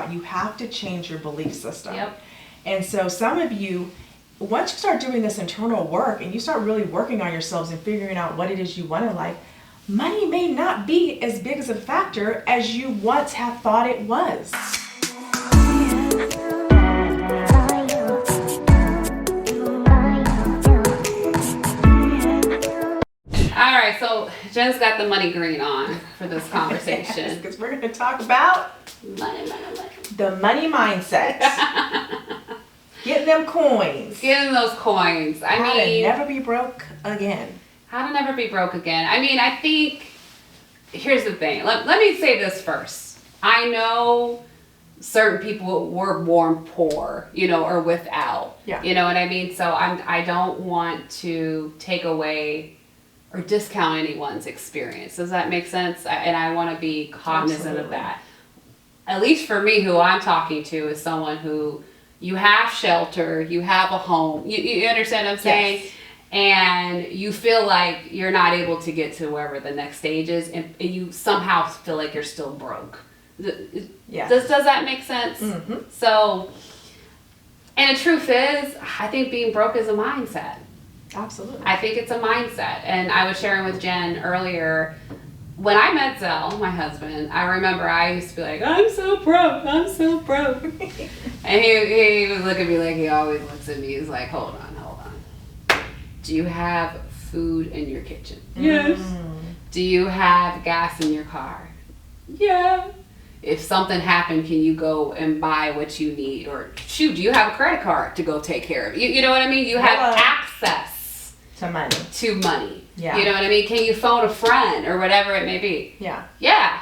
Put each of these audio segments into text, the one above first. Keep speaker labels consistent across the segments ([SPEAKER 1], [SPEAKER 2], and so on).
[SPEAKER 1] about. You have to change your belief system.
[SPEAKER 2] Yep.
[SPEAKER 1] And so some of you, once you start doing this internal work and you start really working on yourselves and figuring out what it is you want in life, money may not be as big as a factor as you once have thought it was.
[SPEAKER 2] All right, so Jen's got the money green on for this conversation.
[SPEAKER 1] Because we're going to talk about
[SPEAKER 2] Money.
[SPEAKER 1] the money mindset. Getting them coins.
[SPEAKER 2] Getting those coins.
[SPEAKER 1] How to never be broke again.
[SPEAKER 2] How to never be broke again. I mean, I think, here's the thing. Let me say this first. I know certain people were born poor, or without.
[SPEAKER 1] Yeah.
[SPEAKER 2] You know what I mean? So I don't want to take away or discount anyone's experience. Does that make sense? And I want to be cognizant
[SPEAKER 1] Absolutely.
[SPEAKER 2] of that. At least for me, who I'm talking to is someone who, you have shelter, you have a home, you understand what I'm saying?
[SPEAKER 1] Yes.
[SPEAKER 2] And you feel like you're not able to get to wherever the next stage is, and you somehow feel like you're still broke.
[SPEAKER 1] Yeah.
[SPEAKER 2] Does that make sense?
[SPEAKER 1] Mm-hmm.
[SPEAKER 2] So, and the truth is, I think being broke is a mindset.
[SPEAKER 1] Absolutely.
[SPEAKER 2] I think it's a mindset. And I was sharing with Jen earlier, when I met Zell, my husband, I remember I used to be like, I'm so broke. And he would look at me like he always looks at me. He's like, hold on. Do you have food in your kitchen? Yes. Do you have gas in your car? Yeah. If something happened, can you go and buy what you need? Or shoot, do you have a credit card to go take care of? You know what I mean? You have access
[SPEAKER 1] to money. Yeah.
[SPEAKER 2] You know what I mean? Can you phone a friend or whatever it may be?
[SPEAKER 1] Yeah.
[SPEAKER 2] Yeah.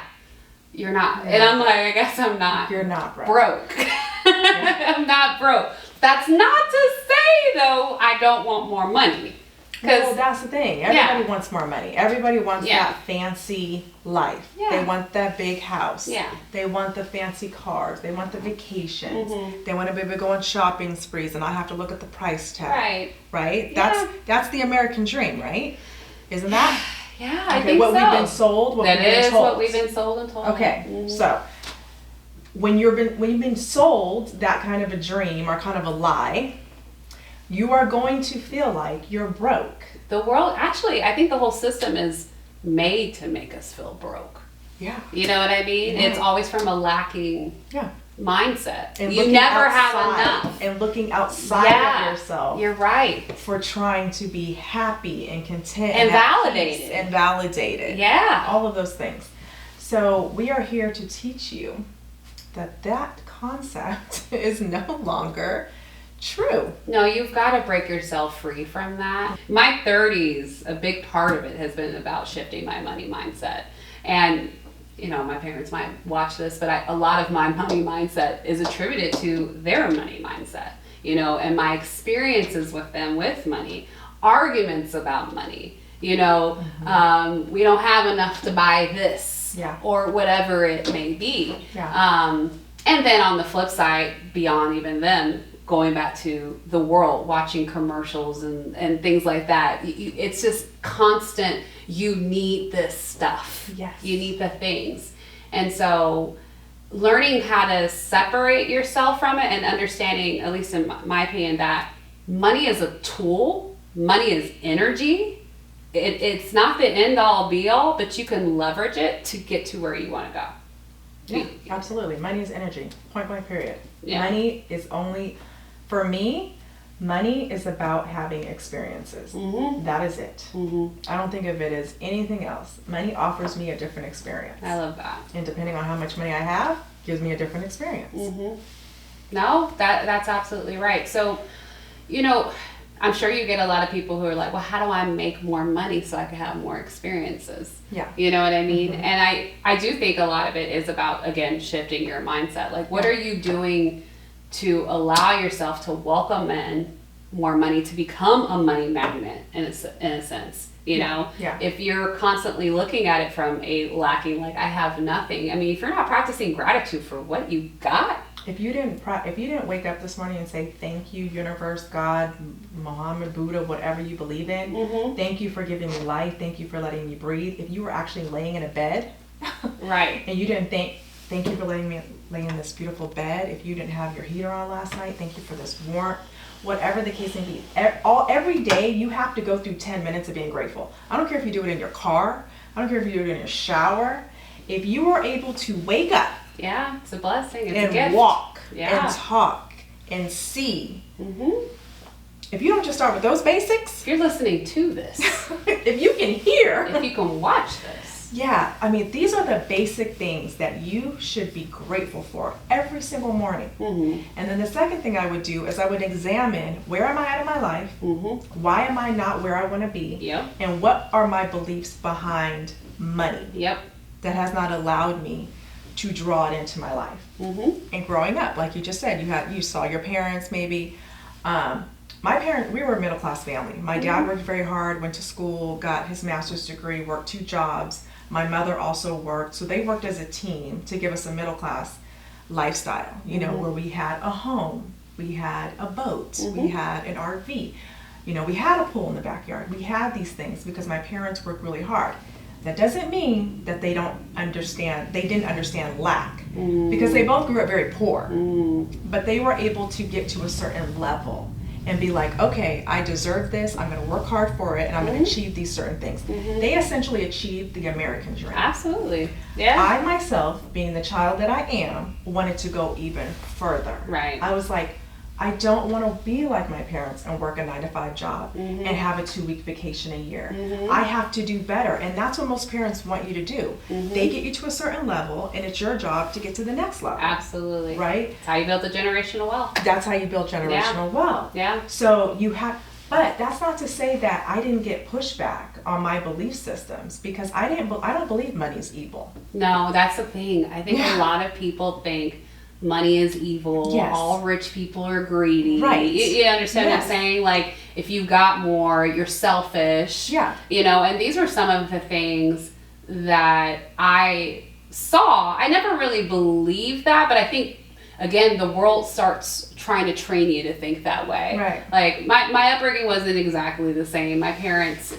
[SPEAKER 2] You're not. Yeah. And I'm like, I guess I'm not.
[SPEAKER 1] You're not
[SPEAKER 2] broke. Yeah. I'm not broke. That's not to say, though, I don't want more money.
[SPEAKER 1] Well, that's the thing. Everybody wants more money. Everybody wants that fancy life.
[SPEAKER 2] Yeah.
[SPEAKER 1] They want that big house.
[SPEAKER 2] Yeah.
[SPEAKER 1] They want the fancy cars. They want the vacations. Mm-hmm. They want to be able to go on shopping sprees and not have to look at the price tag. Right?
[SPEAKER 2] Yeah.
[SPEAKER 1] That's the American dream, right? Isn't that?
[SPEAKER 2] Yeah, I think
[SPEAKER 1] what we've been sold,
[SPEAKER 2] what we've been sold and told.
[SPEAKER 1] Okay. Mm-hmm. So when you've been sold that kind of a dream or kind of a lie, you are going to feel like you're broke.
[SPEAKER 2] The world, actually, I think the whole system is made to make us feel broke.
[SPEAKER 1] Yeah.
[SPEAKER 2] You know what I mean? Yeah. It's always from a lacking mindset.
[SPEAKER 1] And
[SPEAKER 2] you never have enough.
[SPEAKER 1] And looking outside of yourself.
[SPEAKER 2] You're right.
[SPEAKER 1] For trying to be happy and content.
[SPEAKER 2] And validated.
[SPEAKER 1] And validated.
[SPEAKER 2] Yeah.
[SPEAKER 1] All of those things. So we are here to teach you that concept is no longer true. No,
[SPEAKER 2] you've got to break yourself free from that. My 30s, a big part of it has been about shifting my money mindset. And, my parents might watch this, but a lot of my money mindset is attributed to their money mindset, and my experiences with them with money, arguments about money, we don't have enough to buy this or whatever it may be. Yeah. And then on the flip side, beyond even them, going back to the world, watching commercials and things like that. It's just constant, you need this stuff.
[SPEAKER 1] Yes.
[SPEAKER 2] You need the things. And so learning how to separate yourself from it and understanding, at least in my opinion, that money is a tool, money is energy. It's not the end all be all, but you can leverage it to get to where you want to go.
[SPEAKER 1] Yeah, absolutely. Money is energy. Point blank period.
[SPEAKER 2] Yeah.
[SPEAKER 1] Money is only... For me, money is about having experiences. Mm-hmm. That is it. Mm-hmm. I don't think of it as anything else. Money offers me a different experience.
[SPEAKER 2] I love that.
[SPEAKER 1] And depending on how much money I have, gives me a different experience.
[SPEAKER 2] Mm-hmm. No, that's absolutely right. So, I'm sure you get a lot of people who are like, well, how do I make more money so I can have more experiences?
[SPEAKER 1] Yeah.
[SPEAKER 2] You know what I mean?
[SPEAKER 1] Mm-hmm.
[SPEAKER 2] And I do think a lot of it is about, again, shifting your mindset. Like, what are you doing to allow yourself to welcome in more money, to become a money magnet in a sense,
[SPEAKER 1] Yeah.
[SPEAKER 2] If you're constantly looking at it from a lacking, like I have nothing. I mean, if you're not practicing gratitude for what you got.
[SPEAKER 1] If you didn't wake up this morning and say, thank you, universe, God, Muhammad, Buddha, whatever you believe in,
[SPEAKER 2] mm-hmm.
[SPEAKER 1] thank you for giving me life, thank you for letting me breathe. If you were actually laying in a bed,
[SPEAKER 2] right,
[SPEAKER 1] and you didn't thank you for letting me lay in this beautiful bed. If you didn't have your heater on last night, thank you for this warmth. Whatever the case may be, every day you have to go through 10 minutes of being grateful. I don't care if you do it in your car. I don't care if you do it in your shower. If you are able to wake up,
[SPEAKER 2] yeah, it's a blessing. It's
[SPEAKER 1] and
[SPEAKER 2] a gift.
[SPEAKER 1] Walk,
[SPEAKER 2] yeah,
[SPEAKER 1] and talk, and see.
[SPEAKER 2] Mm-hmm.
[SPEAKER 1] If you don't just start with those basics,
[SPEAKER 2] if you're listening to this,
[SPEAKER 1] if you can hear,
[SPEAKER 2] if you can watch this,
[SPEAKER 1] yeah, I mean, these are the basic things that you should be grateful for every single morning.
[SPEAKER 2] mm-hmm.
[SPEAKER 1] And then the second thing I would do is I would examine, where am I at in my life?
[SPEAKER 2] Mm-hmm.
[SPEAKER 1] Why am I not where I want to be?
[SPEAKER 2] Yep.
[SPEAKER 1] And what are my beliefs behind money?
[SPEAKER 2] Yep.
[SPEAKER 1] That has not allowed me to draw it into my life.
[SPEAKER 2] Mm-hmm.
[SPEAKER 1] And growing up, like you just said, you saw your parents maybe. My parents, we were a middle class family. My dad worked very hard, went to school, got his master's degree, worked 2 jobs. My mother also worked, so they worked as a team to give us a middle class lifestyle, you know, where we had a home, we had a boat, we had an RV, you know, we had a pool in the backyard. We had these things because my parents worked really hard. That doesn't mean that they didn't understand lack, because they both grew up very poor, but they were able to get to a certain level and be like, okay, I deserve this, I'm going to work hard for it, and I'm going to achieve these certain things. They essentially achieved the American dream.
[SPEAKER 2] Absolutely. Yeah.
[SPEAKER 1] I myself, being the child that I am, wanted to go even further.
[SPEAKER 2] Right.
[SPEAKER 1] I was like, I don't want to be like my parents and work a 9-to-5 job and have a 2-week vacation a year. I have to do better, and that's what most parents want you to do. They get you to a certain level, and it's your job to get to the next level.
[SPEAKER 2] Absolutely.
[SPEAKER 1] Right?
[SPEAKER 2] That's how you build the generational wealth.
[SPEAKER 1] That's how you build generational wealth.
[SPEAKER 2] Yeah.
[SPEAKER 1] So you have, but that's not to say that I didn't get pushback on my belief systems, because I don't believe money's evil.
[SPEAKER 2] No, that's the thing. I think a lot of people think money is evil.
[SPEAKER 1] Yes.
[SPEAKER 2] All rich people are greedy.
[SPEAKER 1] Right.
[SPEAKER 2] You understand what I'm saying? Like, if you got more, you're selfish.
[SPEAKER 1] Yeah.
[SPEAKER 2] You know, and these were some of the things that I saw. I never really believed that, but I think, again, the world starts trying to train you to think that way.
[SPEAKER 1] Right.
[SPEAKER 2] Like, my upbringing wasn't exactly the same. My parents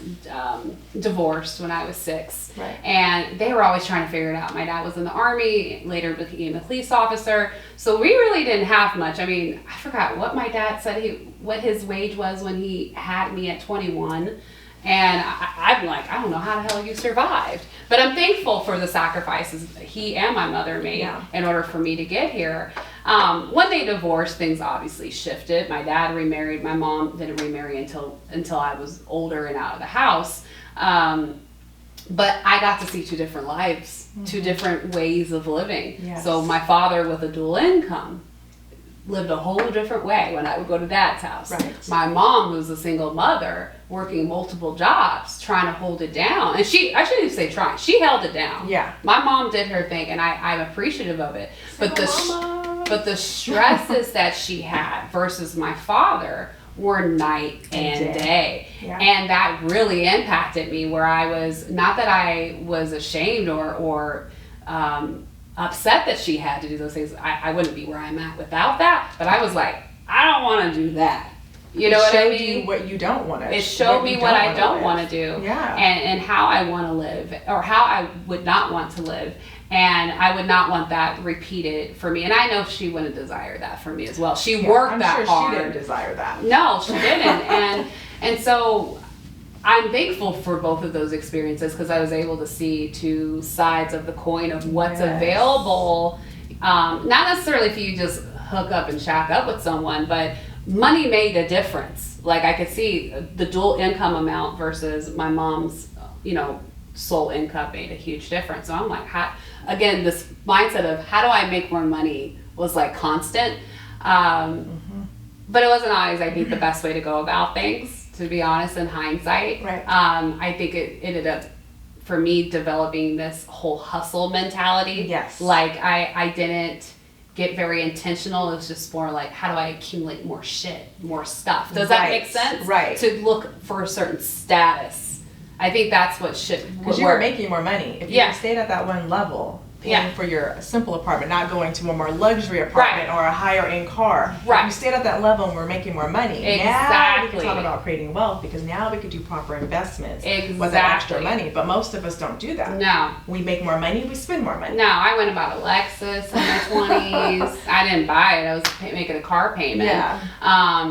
[SPEAKER 2] divorced when I was 6.
[SPEAKER 1] Right.
[SPEAKER 2] And they were always trying to figure it out. My dad was in the Army, later became a police officer. So we really didn't have much. I mean, I forgot what my dad said what his wage was when he had me at 21. And I'm like, I don't know how the hell you survived. But I'm thankful for the sacrifices he and my mother made in order for me to get here. When they divorced, things obviously shifted. My dad remarried. My mom didn't remarry until I was older and out of the house. But I got to see 2 different lives, 2 different ways of living.
[SPEAKER 1] Yes.
[SPEAKER 2] So my father, with a dual income, lived a whole different way when I would go to dad's house.
[SPEAKER 1] Right.
[SPEAKER 2] My mom was a single mother working multiple jobs, trying to hold it down. And I shouldn't even say trying, she held it down.
[SPEAKER 1] Yeah.
[SPEAKER 2] My mom did her thing, and I'm appreciative of it. But the stresses that she had versus my father were night and day.
[SPEAKER 1] Yeah.
[SPEAKER 2] And that really impacted me, where I was, not that I was ashamed or upset that she had to do those things. I wouldn't be where I'm at without that, but I was like, I don't want to do that. You know what I mean?
[SPEAKER 1] It showed you what you don't want to do.
[SPEAKER 2] It showed me what I don't want to do.
[SPEAKER 1] Yeah.
[SPEAKER 2] And how I want to live, or how I would not want to live. And I would not want that repeated for me. And I know she wouldn't desire that for me as well. She worked that hard.
[SPEAKER 1] She didn't desire that.
[SPEAKER 2] No, she didn't. And so I'm thankful for both of those experiences, because I was able to see 2 sides of the coin of what's available. Not necessarily if you just hook up and shack up with someone, but money made a difference. Like, I could see the dual income amount versus my mom's, sole income made a huge difference. So I'm like, again, this mindset of how do I make more money was like constant. But it wasn't always, I think, the best way to go about things, to be honest, in hindsight.
[SPEAKER 1] Right.
[SPEAKER 2] I think it ended up, for me, developing this whole hustle mentality.
[SPEAKER 1] Yes.
[SPEAKER 2] Like, I didn't get very intentional. It was just more like, how do I accumulate more shit, more stuff? Does that make sense?
[SPEAKER 1] Right.
[SPEAKER 2] To look for a certain status. I think that's what should.
[SPEAKER 1] Because you were making more money. If you stayed at that one level, paying for your simple apartment, not going to a more luxury apartment or a higher end car.
[SPEAKER 2] Right.
[SPEAKER 1] If you stayed at that level and we're making more money.
[SPEAKER 2] Exactly.
[SPEAKER 1] Now we can talk about creating wealth, because now we could do proper investments with that extra money. But most of us don't do that.
[SPEAKER 2] No.
[SPEAKER 1] We make more money, we spend more money.
[SPEAKER 2] No, I went and bought a Lexus in my 20s. I didn't buy it. I was making a car payment.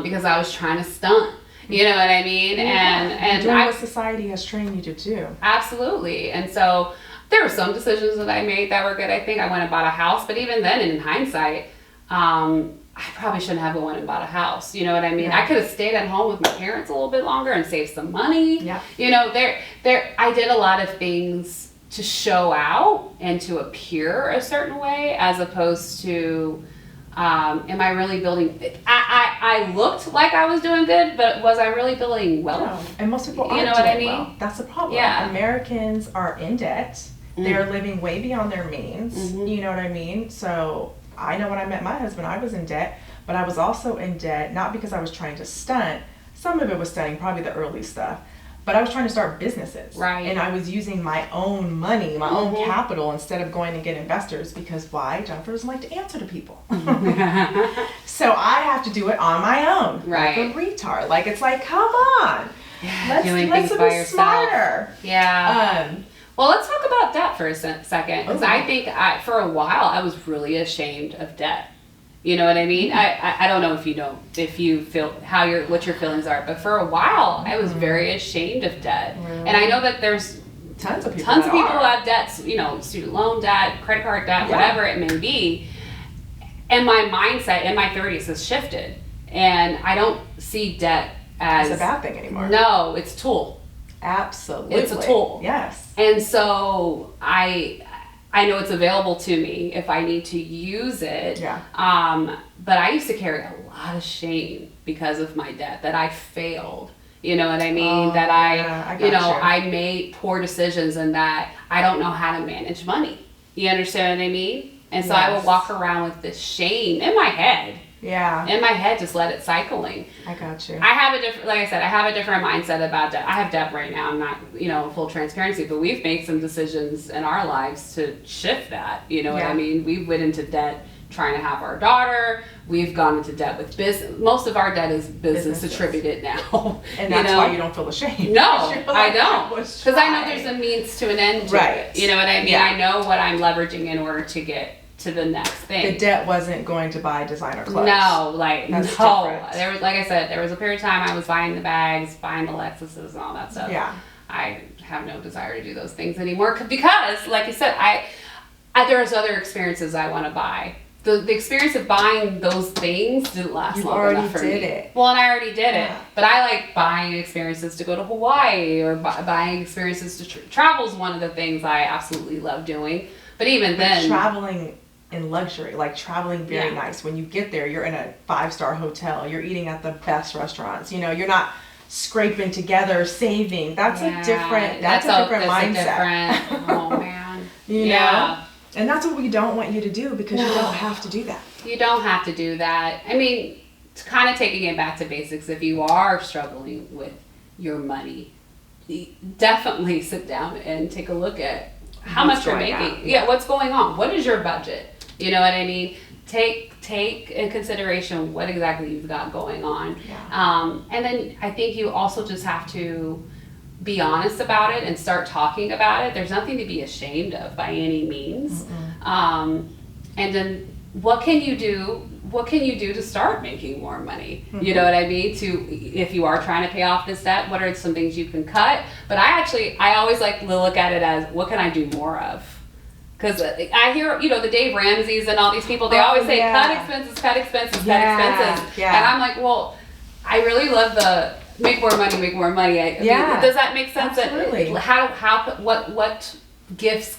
[SPEAKER 2] Because I was trying to stunt. You know what I mean? And
[SPEAKER 1] doing what society has trained you to do.
[SPEAKER 2] Absolutely. And so there were some decisions that I made that were good. I think I went and bought a house, but even then, in hindsight, I probably shouldn't have went and bought a house. You know what I mean? I could have stayed at home with my parents a little bit longer and saved some money.
[SPEAKER 1] Yeah.
[SPEAKER 2] You know, I did a lot of things to show out and to appear a certain way, as opposed to, am I really building? I looked like I was doing good, but was I really building wealth?
[SPEAKER 1] No. And most people aren't
[SPEAKER 2] You know what I mean?
[SPEAKER 1] well. That's the problem.
[SPEAKER 2] Yeah.
[SPEAKER 1] Americans are in debt. They're living way beyond their means. You know what I mean? So I know when I met my husband, I was in debt, but I was also in debt, not because I was trying to stunt. Some of it was stunting, probably the early stuff. But I was trying to start businesses.
[SPEAKER 2] Right.
[SPEAKER 1] And I was using my own money, my own capital, instead of going to get investors. Because why? Jennifer doesn't like to answer to people. So I have to do it on my own.
[SPEAKER 2] Right.
[SPEAKER 1] Like a retard. Like, it's like, come on.
[SPEAKER 2] Yeah, doing
[SPEAKER 1] Let's
[SPEAKER 2] things by
[SPEAKER 1] be
[SPEAKER 2] yourself.
[SPEAKER 1] smarter.
[SPEAKER 2] Yeah. Well, let's talk about debt for a second, because I think for a while I was really ashamed of debt. You know what I mean? I don't know if you feel what your feelings are, but for a while I was very ashamed of debt. And I know that there's
[SPEAKER 1] tons of people
[SPEAKER 2] who have debts, you know, student loan debt, credit card debt, whatever it may be. And my mindset in my 30s has shifted, and I don't see debt as
[SPEAKER 1] a bad thing anymore.
[SPEAKER 2] No, it's a tool.
[SPEAKER 1] Absolutely.
[SPEAKER 2] It's a tool.
[SPEAKER 1] Yes.
[SPEAKER 2] And so I know it's available to me if I need to use it.
[SPEAKER 1] Yeah.
[SPEAKER 2] But I used to carry a lot of shame because of my debt, that I failed. You know what I mean? That I made poor decisions, and that I don't know how to manage money. You understand what I mean? And so I would walk around with this shame in my head.
[SPEAKER 1] Yeah.
[SPEAKER 2] In my head, just let it cycling.
[SPEAKER 1] I got you.
[SPEAKER 2] I have a different, like I said, I have a different mindset about debt. I have debt right now. I'm not, full transparency, but we've made some decisions in our lives to shift that. You know what I mean? We went into debt trying to have our daughter. We've gone into debt with business. Most of our debt is business attributed now.
[SPEAKER 1] And that's why you don't feel ashamed.
[SPEAKER 2] No, I don't. Because I know there's a means to an end to it. You know what I mean? I know what I'm leveraging in order to get to the next thing.
[SPEAKER 1] The debt wasn't going to buy designer clothes.
[SPEAKER 2] No,
[SPEAKER 1] That's
[SPEAKER 2] different. There was, like I said, there was a period of time I was buying the bags, buying the Lexuses and all that stuff.
[SPEAKER 1] Yeah.
[SPEAKER 2] I have no desire to do those things anymore because, like you said, there's other experiences I want to buy. The experience of buying those things didn't last long enough for me. You already did it. Well, and I already did it. But I like buying experiences to go to Hawaii, or buying experiences to travel is one of the things I absolutely love doing. But even then,
[SPEAKER 1] traveling in luxury, like traveling very nice. When you get there, you're in a 5-star hotel. You're eating at the best restaurants. You're not scraping together, saving. That's a different mindset.
[SPEAKER 2] Oh man.
[SPEAKER 1] You know? And that's what we don't want you to do, because you don't have to do that.
[SPEAKER 2] You don't have to do that. I mean, kind of taking it back to basics, if you are struggling with your money, definitely sit down and take a look at how much you're making. Yeah, what's going on? What is your budget? You know what I mean? Take in consideration what exactly you've got going on. Yeah. And then I think you also just have to be honest about it and start talking about it. There's nothing to be ashamed of by any means. And then what can you do? What can you do to start making more money? You know what I mean? If you are trying to pay off this debt, what are some things you can cut? But I always like to look at it as, what can I do more of? Because I hear, the Dave Ramseys and all these people, they always say, cut expenses, cut expenses, cut expenses. Yeah. And I'm like, well, I really love the make more money, make more money. I mean, does that make sense?
[SPEAKER 1] Absolutely.
[SPEAKER 2] What gifts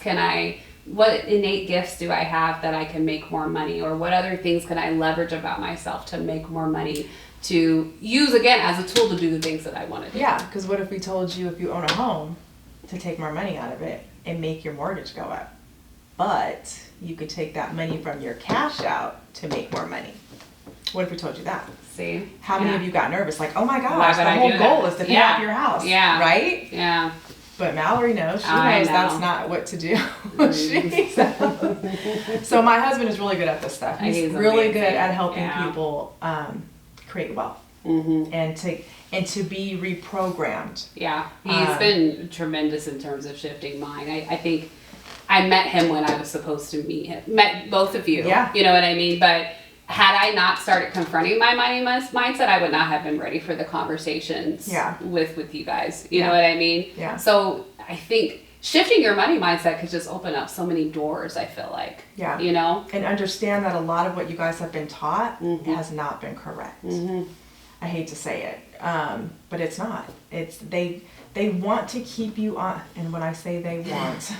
[SPEAKER 2] what innate gifts do I have that I can make more money? Or what other things can I leverage about myself to make more money, to use again as a tool to do the things that I want to do?
[SPEAKER 1] Yeah, because what if we told you, if you own a home, to take more money out of it and make your mortgage go up? But you could take that money from your cash out to make more money. What if we told you that?
[SPEAKER 2] See?
[SPEAKER 1] How many of you got nervous? Like, oh my gosh, the whole goal is to pay off your house.
[SPEAKER 2] Yeah.
[SPEAKER 1] Right?
[SPEAKER 2] Yeah.
[SPEAKER 1] But Mallory knows. She
[SPEAKER 2] I
[SPEAKER 1] knows
[SPEAKER 2] know.
[SPEAKER 1] that's not what to do. So my husband is really good at this stuff. He's really good at helping people create wealth and to be reprogrammed.
[SPEAKER 2] Yeah, he's been tremendous in terms of shifting mine. I think I met him when I was supposed to meet him. Met both of you.
[SPEAKER 1] Yeah.
[SPEAKER 2] You know what I mean? But had I not started confronting my money mindset, I would not have been ready for the conversations with you guys. You know what I mean?
[SPEAKER 1] Yeah.
[SPEAKER 2] So I think shifting your money mindset could just open up so many doors, I feel like. Yeah. You know?
[SPEAKER 1] And understand that a lot of what you guys have been taught has not been correct. I hate to say it, but it's not. It's they want to keep you on, and when I say they want,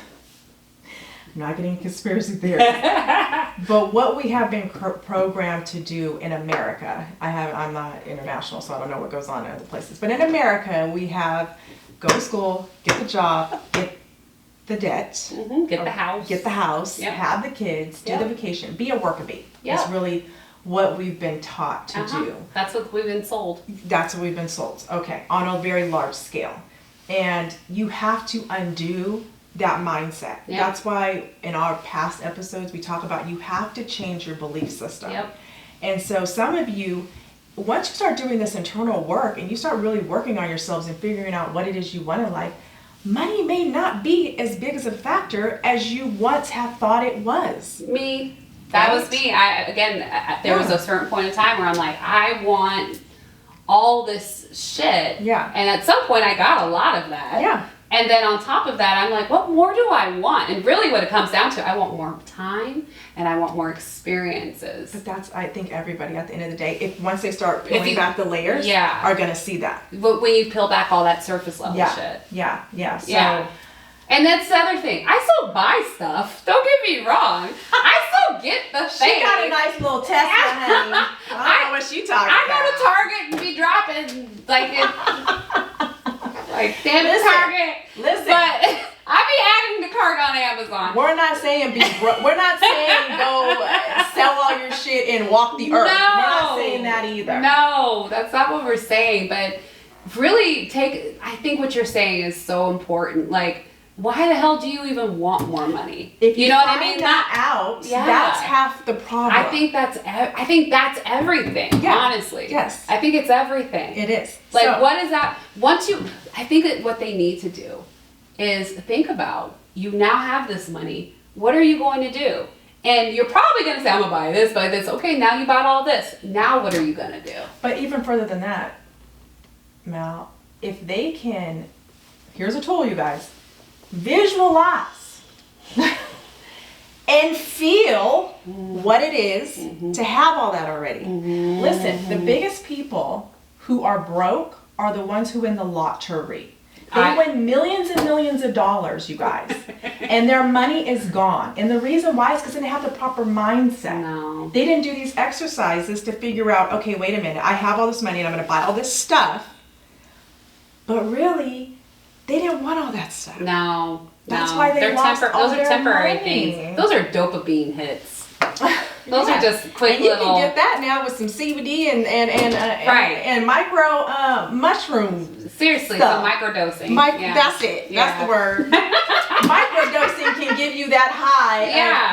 [SPEAKER 1] I'm not getting conspiracy theory. But what we have been programmed to do in America, I'm not international, so I don't know what goes on in other places. But in America, we have go to school, get the job, get the debt,
[SPEAKER 2] get the house,
[SPEAKER 1] have the kids, do the vacation, be a worker bee. That's really what we've been taught to do.
[SPEAKER 2] That's what we've been sold.
[SPEAKER 1] That's what we've been sold. Okay, on a very large scale. And you have to undo that mindset. That's why in our past episodes we talk about you have to change your belief system. And so some of you, once you start doing this internal work and you start really working on yourselves and figuring out what it is you want in life, money may not be as big as a factor as you once have thought it was.
[SPEAKER 2] That was me. There was a certain point in time where I'm like, I want all this shit.
[SPEAKER 1] Yeah.
[SPEAKER 2] And at some point I got a lot of that. Yeah. And then on top of that, I'm like, what more do I want? And really what it comes down to, I want more time and I want more experiences.
[SPEAKER 1] But that's, I think everybody at the end of the day, if once they start peeling back the layers, are going to see that.
[SPEAKER 2] But when you peel back all that surface level shit. So, and that's the other thing. I still buy stuff. Don't get me wrong. I still get the thing.
[SPEAKER 1] She got a nice little Tesla, honey. I don't know what she talking about.
[SPEAKER 2] I go to Target and be dropping like damn it, Target.
[SPEAKER 1] Listen.
[SPEAKER 2] But I be adding the cart on Amazon.
[SPEAKER 1] We're not saying we're not saying go sell all your shit and walk the earth.
[SPEAKER 2] No.
[SPEAKER 1] We're not saying that either.
[SPEAKER 2] No, that's not what we're saying. But really I think what you're saying is so important. Like, why the hell do you even want more money?
[SPEAKER 1] If you
[SPEAKER 2] know what
[SPEAKER 1] I mean? That's half the problem.
[SPEAKER 2] I think that's everything. Honestly,
[SPEAKER 1] yes.
[SPEAKER 2] I think it's everything.
[SPEAKER 1] It is.
[SPEAKER 2] Like, what is that? I think that what they need to do is think about, you now have this money. What are you going to do? And you're probably going to say, I'm going to buy this. Okay, now you bought all this. Now what are you going to do?
[SPEAKER 1] But even further than that, Mal, if they can, here's a tool, you guys. Visualize and feel what it is to have all that already. Listen, the biggest people who are broke are the ones who win the lottery. They win millions and millions of dollars, you guys, and their money is gone. And the reason why is because they didn't have the proper mindset.
[SPEAKER 2] No.
[SPEAKER 1] They didn't do these exercises to figure out, okay, wait a minute, I have all this money and I'm going to buy all this stuff. But really, they didn't want all that stuff.
[SPEAKER 2] No.
[SPEAKER 1] That's why they lost all
[SPEAKER 2] Those are temporary
[SPEAKER 1] money.
[SPEAKER 2] things. Those are dopamine hits. Those are just quick
[SPEAKER 1] and you
[SPEAKER 2] little.
[SPEAKER 1] can get that now with some CBD and micro mushroom.
[SPEAKER 2] Seriously,
[SPEAKER 1] stuff.
[SPEAKER 2] so microdosing.
[SPEAKER 1] That's it. That's the word. Microdosing can give you that high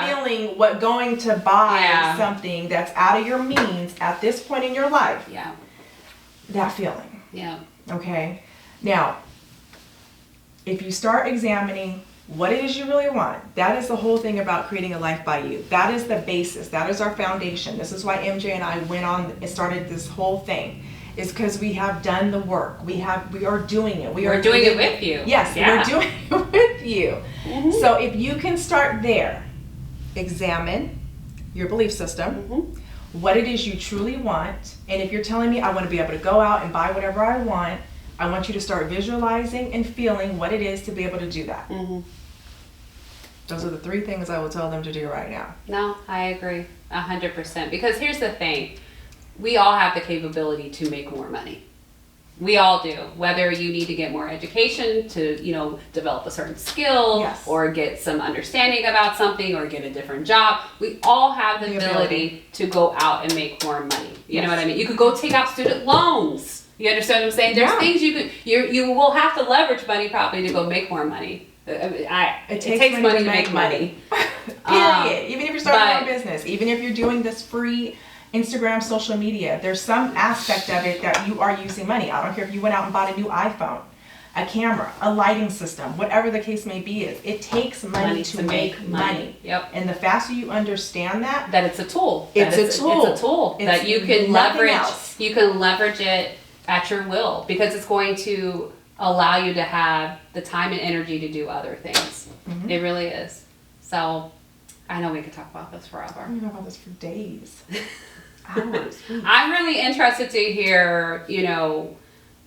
[SPEAKER 1] of feeling going to buy something that's out of your means at this point in your life.
[SPEAKER 2] Yeah.
[SPEAKER 1] That feeling.
[SPEAKER 2] Yeah.
[SPEAKER 1] Okay. Now, if you start examining what it is you really want, that is the whole thing about creating a life by you. That is the basis. That is our foundation. This is why MJ and I went on and started this whole thing. Is because we have done the work. We are doing it.
[SPEAKER 2] We're doing it with you.
[SPEAKER 1] Yes, we're doing it with you. So if you can start there, examine your belief system, what it is you truly want, and if you're telling me I want to be able to go out and buy whatever I want you to start visualizing and feeling what it is to be able to do that. Those are the 3 things I will tell them to do right now.
[SPEAKER 2] No, I agree 100%. Because here's the thing. We all have the capability to make more money. We all do. Whether you need to get more education to, develop a certain skill or get some understanding about something or get a different job. We all have the ability to go out and make more money. You know what I mean? You could go take out student loans. You understand what I'm saying? There's
[SPEAKER 1] Yeah.
[SPEAKER 2] things you will have to leverage money probably to go make more money. It takes money to make money.
[SPEAKER 1] Period. Even if you're starting your own
[SPEAKER 2] but-
[SPEAKER 1] business, even if you're doing this free Instagram, social media, there's some aspect of it that you are using money. I don't care if you went out and bought a new iPhone, a camera, a lighting system, whatever the case may be. It takes money to make money.
[SPEAKER 2] Yep.
[SPEAKER 1] And the faster you understand that,
[SPEAKER 2] It's a tool.
[SPEAKER 1] It's a tool.
[SPEAKER 2] It's a tool
[SPEAKER 1] It's
[SPEAKER 2] that you can
[SPEAKER 1] nothing
[SPEAKER 2] leverage.
[SPEAKER 1] else.
[SPEAKER 2] You can leverage it at your will because it's going to allow you to have the time and energy to do other things.
[SPEAKER 1] Mhm.
[SPEAKER 2] It really is. So I know we could talk about this forever.
[SPEAKER 1] I'm talking about this for days, hours, weeks.
[SPEAKER 2] I'm really interested to hear,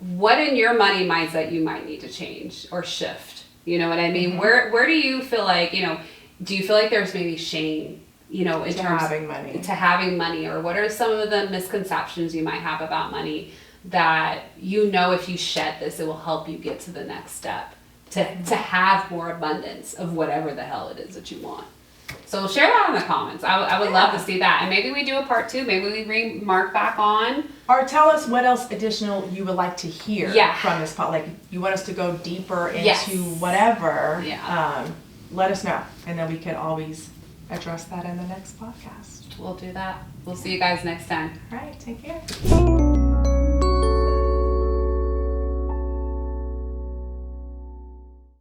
[SPEAKER 2] what in your money mindset you might need to change or shift. You know what I mean?
[SPEAKER 1] Mhm.
[SPEAKER 2] Where do you feel like, do you feel like there's maybe shame, in
[SPEAKER 1] To
[SPEAKER 2] terms
[SPEAKER 1] having money.
[SPEAKER 2] to having money, or what are some of the misconceptions you might have about money that if you shed this, it will help you get to the next step to have more abundance of whatever the hell it is that you want. So share that in the comments. I would love to see that, and maybe we do a part 2. Maybe we bring Mark back on.
[SPEAKER 1] Or tell us what else additional you would like to hear
[SPEAKER 2] Yeah.
[SPEAKER 1] from this pod. Like, you want us to go deeper into
[SPEAKER 2] Yes.
[SPEAKER 1] whatever.
[SPEAKER 2] Yeah.
[SPEAKER 1] Let us know, and then we can always address that in the next podcast.
[SPEAKER 2] We'll do that. We'll see you guys next time.
[SPEAKER 1] All right, take care.